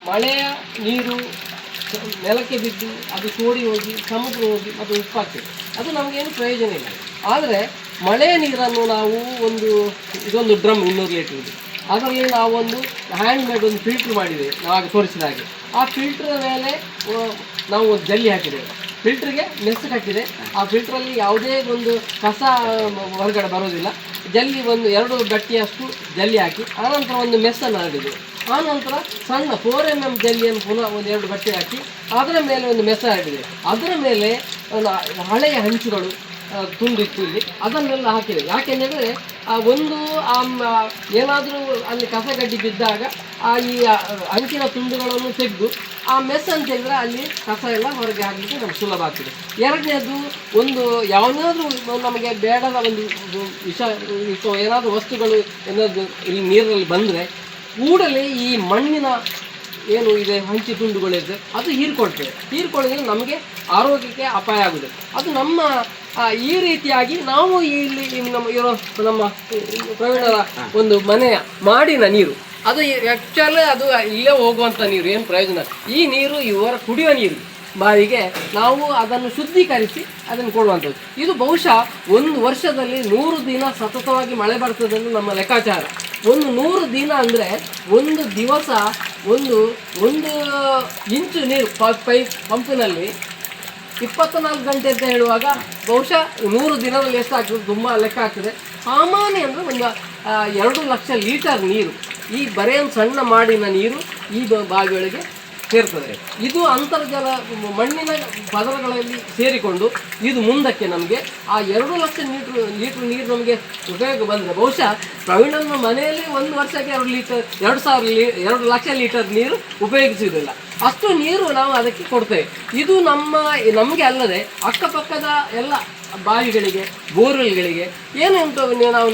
ಮಳೆಯ ನೀರು ನೆಲಕ್ಕೆ ಬಿದ್ದು ಅದು ಸೋಡಿ ಹೋಗಿ ಸಮುದ್ರ ಹೋಗಿ ಮತ್ತು ಉಪ್ಪಾಗ್ತದೆ, ಅದು ನಮಗೇನು ಪ್ರಯೋಜನ ಇಲ್ಲ. ಆದರೆ ಮಳೆಯ ನೀರನ್ನು ನಾವು ಇದೊಂದು ಡ್ರಮ್ 200 ಲೀಟರ್ ಇದೆ, ಅದರಲ್ಲಿ ನಾವೊಂದು ಹ್ಯಾಂಡ್ ಮೇಡ್ ಒಂದು ಫಿಲ್ಟ್ರ್ ಮಾಡಿದ್ದೇವೆ. ನಾವು ತೋರಿಸಿದ ಹಾಗೆ ಆ ಫಿಲ್ಟ್ರ್ ಮೇಲೆ ನಾವು ಒಂದು ಜಲ್ಲಿ ಹಾಕಿದ್ದೇವೆ. ಫಿಲ್ಟ್ರಿಗೆ ಮೆಸ್ ಕಟ್ಟಿದೆ. ಆ ಫಿಲ್ಟ್ರಲ್ಲಿ ಯಾವುದೇ ಒಂದು ಕಸ ಹೊರಗಡೆ ಬರೋದಿಲ್ಲ. ಜಲ್ಲಿ ಒಂದು 2 ಗಟ್ಟಿಯಷ್ಟು ಜಲ್ಲಿ ಹಾಕಿ ಆನಂತರ ಒಂದು ಮೆಸ್ಸನ್ನು ಹರಡಿದ್ದೇವೆ. ಆನಂತರ ಸಣ್ಣ 4 mm ಜಲ್ಲಿಯನ್ನು ಪುನಃ ಒಂದು 2 ಗಟ್ಟಿ ಹಾಕಿ ಅದರ ಮೇಲೆ ಒಂದು ಮೆಸ ಹರಡಿದೆ. ಅದರ ಮೇಲೆ ಹಳೆಯ ಹಂಚುಗಳು ತುಂಬಿತ್ತು ಇಲ್ಲಿ, ಅದನ್ನೆಲ್ಲ ಹಾಕಿದೆ. ಯಾಕೆಂದರೆ ಏನಾದರೂ ಅಲ್ಲಿ ಕಸಗಡ್ಡಿ ಬಿದ್ದಾಗ ಈ ಅಂಚಿನ ತುಂಡುಗಳನ್ನು ತೆಗೆದು ಆ ಮೆಸ್ ಅಂತ ಹೇಳಿದ್ರೆ ಅಲ್ಲಿ ಕಸ ಎಲ್ಲ ಹೊರಗೆ ಹಾಕಲಿಕ್ಕೆ ನಮ್ಗೆ ಸುಲಭ ಆಗ್ತದೆ. ಎರಡನೇದು, ಯಾವನಾದರೂ ನಮಗೆ ಬೇಡದ ವಿಷ ಏನಾದರೂ ವಸ್ತುಗಳು ಏನಾದರೂ ಇಲ್ಲಿ ನೀರಿನಲ್ಲಿ ಬಂದರೆ ಕೂಡಲೇ ಈ ಮಣ್ಣಿನ ಏನು ಇದೆ ಹಂಚಿ ತುಂಡುಗಳಿದೆ ಅದು ಹೀರ್ಕೊಳ್ಳಿದ್ರೆ ನಮಗೆ ಆರೋಗ್ಯಕ್ಕೆ ಅಪಾಯ ಆಗುತ್ತದೆ. ಅದು ನಮ್ಮ ಈ ರೀತಿಯಾಗಿ ನಾವು ಇಲ್ಲಿ ನಮ್ಮ ಪ್ರವೀಣರ ಒಂದು ಮನೆಯ ಮಾಡಿನ ನೀರು, ಅದು ಆ್ಯಕ್ಚುಲಿ ಅದು ಇಲ್ಲೇ ಹೋಗುವಂಥ ನೀರು, ಏನು ಪ್ರಯೋಜನ. ಈ ನೀರು ಇವರ ಕುಡಿಯುವ ನೀರು ಬಾವಿಗೆ ನಾವು ಅದನ್ನು ಶುದ್ಧೀಕರಿಸಿ ಅದನ್ನು ಕೊಡುವಂಥದ್ದು. ಇದು ಬಹುಶಃ 1 ವರ್ಷದಲ್ಲಿ 100 ದಿನ ಸತತವಾಗಿ ಮಳೆ ಬರ್ತದೆ ಅಂತ ನಮ್ಮ ಲೆಕ್ಕಾಚಾರ. 100 ದಿನ ಅಂದರೆ ಒಂದು ದಿವಸ ಒಂದು ಇಂಚು ನೀರು ಪಂಪಿನಲ್ಲಿ 24 ಗಂಟೆ ಅಂತ ಹೇಳುವಾಗ ಬಹುಶಃ 100 ದಿನದಲ್ಲಿ ಎಷ್ಟಾಗ್ತದೆ ತುಂಬ ಲೆಕ್ಕ ಆಗ್ತದೆ. ಸಾಮಾನ್ಯ ಅಂದರೆ ಒಂದು 2 ಲಕ್ಷ ಲೀಟರ್ ನೀರು ಈ ಬರೇ ಸಣ್ಣ ಮಾಡಿನ ನೀರು ಈ ಬಾವಿಗಳಿಗೆ ಸೇರ್ತದೆ. ಇದು ಅಂತರ್ಜಲ ಮಣ್ಣಿನ ಪದರಗಳಲ್ಲಿ ಸೇರಿಕೊಂಡು ಇದು ಮುಂದಕ್ಕೆ ನಮಗೆ ಆ 2 ಲಕ್ಷ ಲೀಟ್ರ್ ನೀರು ನಮಗೆ ಉಪಯೋಗ ಬಂದರೆ ಬಹುಶಃ ಪ್ರವೀಣನ ಮನೆಯಲ್ಲಿ 1 ವರ್ಷಕ್ಕೆ 2 ಲಕ್ಷ ಲೀಟರ್ ನೀರು ಉಪಯೋಗಿಸುವುದಿಲ್ಲ. ಅಷ್ಟು ನೀರು ನಾವು ಅದಕ್ಕೆ ಕೊಡ್ತೇವೆ. ಇದು ನಮಗೆ ಅಲ್ಲದೆ ಅಕ್ಕಪಕ್ಕದ ಎಲ್ಲ ಬಾವಿಗಳಿಗೆ, ಬೋರ್ವೆಲ್ಗಳಿಗೆ ಏನು ಉಂಟು ನಾವು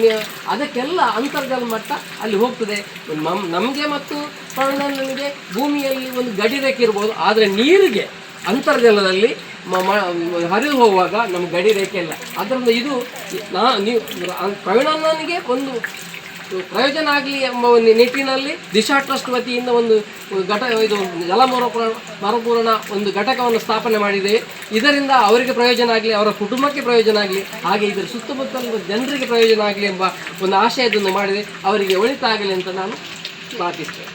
ಅದಕ್ಕೆಲ್ಲ ಅಂತರ್ಜಲ ಮಟ್ಟ ಅಲ್ಲಿ ಹೋಗ್ತದೆ. ನಮಗೆ ಮತ್ತು ಪ್ರವೀಣನಿಗೆ ಭೂಮಿಯಲ್ಲಿ ಒಂದು ಗಡಿ ರೇಖೆ ಇರ್ಬೋದು, ಆದರೆ ನೀರಿಗೆ ಅಂತರ್ಜಲದಲ್ಲಿ ಹರಿದು ಹೋಗುವಾಗ ನಮ್ಗೆ ಗಡಿ ರೇಖೆ ಇಲ್ಲ. ಅದರಿಂದ ಇದು ನೀವು ಪ್ರವೀಣನಿಗೆ ಒಂದು ಪ್ರಯೋಜನ ಆಗಲಿ ಎಂಬ ಒಂದು ನಿಟ್ಟಿನಲ್ಲಿ ದಿಶಾ ಟ್ರಸ್ಟ್ ವತಿಯಿಂದ ಒಂದು ಇದು ಜಲ ಮರುಪೂರಣ ಒಂದು ಘಟಕವನ್ನು ಸ್ಥಾಪನೆ ಮಾಡಿದ್ದೇವೆ. ಇದರಿಂದ ಅವರಿಗೆ ಪ್ರಯೋಜನ ಆಗಲಿ, ಅವರ ಕುಟುಂಬಕ್ಕೆ ಪ್ರಯೋಜನ ಆಗಲಿ, ಹಾಗೆ ಇದರ ಸುತ್ತಮುತ್ತಲಿನ ಜನರಿಗೆ ಪ್ರಯೋಜನ ಆಗಲಿ ಎಂಬ ಒಂದು ಆಶಯವನ್ನು ಮಾಡಿದೆ. ಅವರಿಗೆ ಒಳಿತಾಗಲಿ ಅಂತ ನಾನು ಪ್ರಾರ್ಥಿಸ್ತೇನೆ.